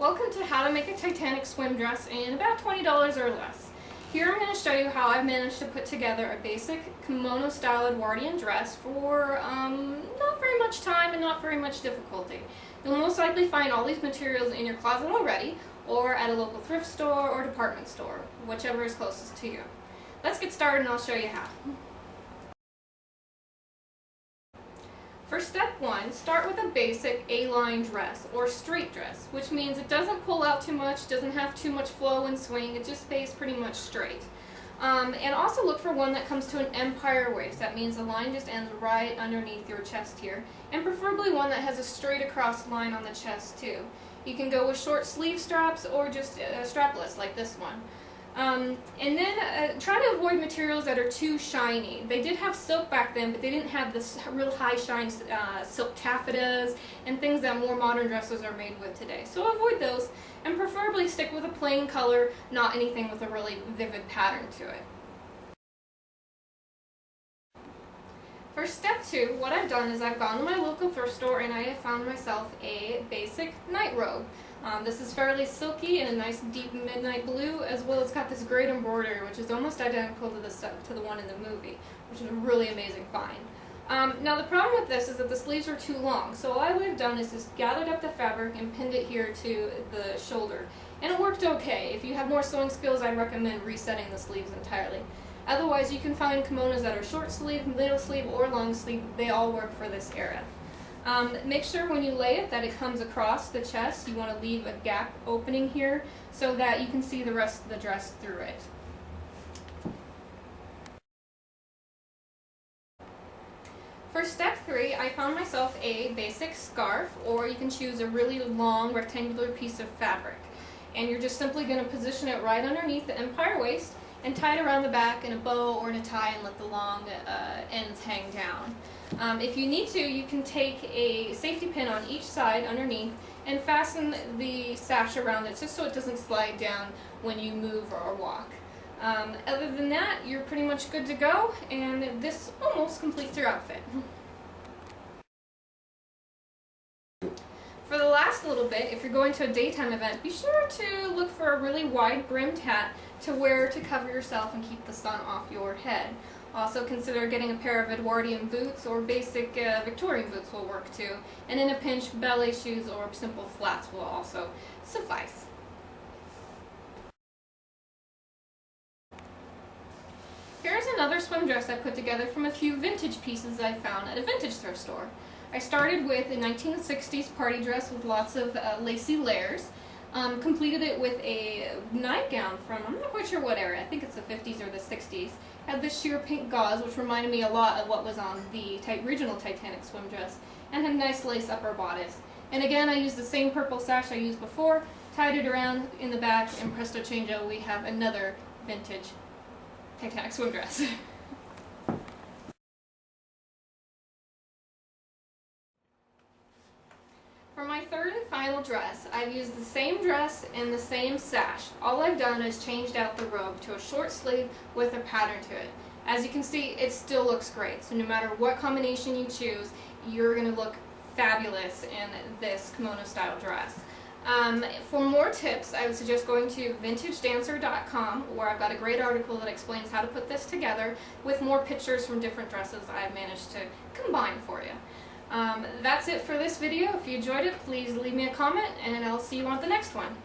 Welcome to how to make a Titanic swim dress in about $20 or less. Here I'm going to show you how I've managed to put together a basic kimono style Edwardian dress for not very much time and not very much difficulty. You'll most likely find all these materials in your closet already or at a local thrift store or department store, whichever is closest to you. Let's get started and I'll show you how. For step one, start with a basic A-line dress or straight dress, which means it doesn't pull out too much, doesn't have too much flow and swing, it just stays pretty much straight. And also look for one that comes to an empire waist. That means the line just ends right underneath your chest here, and preferably one that has a straight across line on the chest too. You can go with short sleeve straps or just strapless like this one. And then try to avoid materials that are too shiny. They did have silk back then, but they didn't have this real high shine silk taffetas and things that more modern dresses are made with today. So avoid those and preferably stick with a plain color, not anything with a really vivid pattern to it. For step two, what I've done is I've gone to my local thrift store and I have found myself a basic night robe. This is fairly silky and a nice deep midnight blue, as well as got this great embroidery, which is almost identical to the one in the movie, which is a really amazing find. Now the problem with this is that the sleeves are too long, so all I would have done is just gathered up the fabric and pinned it here to the shoulder, and it worked okay. If you have more sewing skills, I'd recommend resetting the sleeves entirely. Otherwise, you can find kimonos that are short sleeve, middle sleeve, or long sleeve. They all work for this era. Make sure when you lay it that it comes across the chest. You want to leave a gap opening here so that you can see the rest of the dress through it. For step three, I found myself a basic scarf, or you can choose a really long rectangular piece of fabric. And you're just simply going to position it right underneath the empire waist and tie it around the back in a bow or in a tie and let the long ends hang down. If you need to, you can take a safety pin on each side underneath and fasten the sash around it just so it doesn't slide down when you move or walk. Other than that, you're pretty much good to go, and this almost completes your outfit. For the last little bit, if you're going to a daytime event, be sure to look for a really wide brimmed hat to wear to cover yourself and keep the sun off your head. Also consider getting a pair of Edwardian boots, or basic Victorian boots will work too. And in a pinch, ballet shoes or simple flats will also suffice. Here's another swim dress I put together from a few vintage pieces I found at a vintage thrift store. I started with a 1960s party dress with lots of lacy layers. Completed it with a nightgown from, I'm not quite sure what era, I think it's the 50s or the 60s. Had this sheer pink gauze, which reminded me a lot of what was on the original Titanic swim dress, and had a nice lace upper bodice. And again, I used the same purple sash I used before, tied it around in the back, and presto changeo, we have another vintage Titanic swim dress. For my third and final dress, I've used the same dress and the same sash. All I've done is changed out the robe to a short sleeve with a pattern to it. As you can see, it still looks great. So no matter what combination you choose, you're going to look fabulous in this kimono style dress. For more tips, I would suggest going to vintagedancer.com, where I've got a great article that explains how to put this together with more pictures from different dresses I've managed to combine for you. That's it for this video. If you enjoyed it, please leave me a comment and I'll see you on the next one.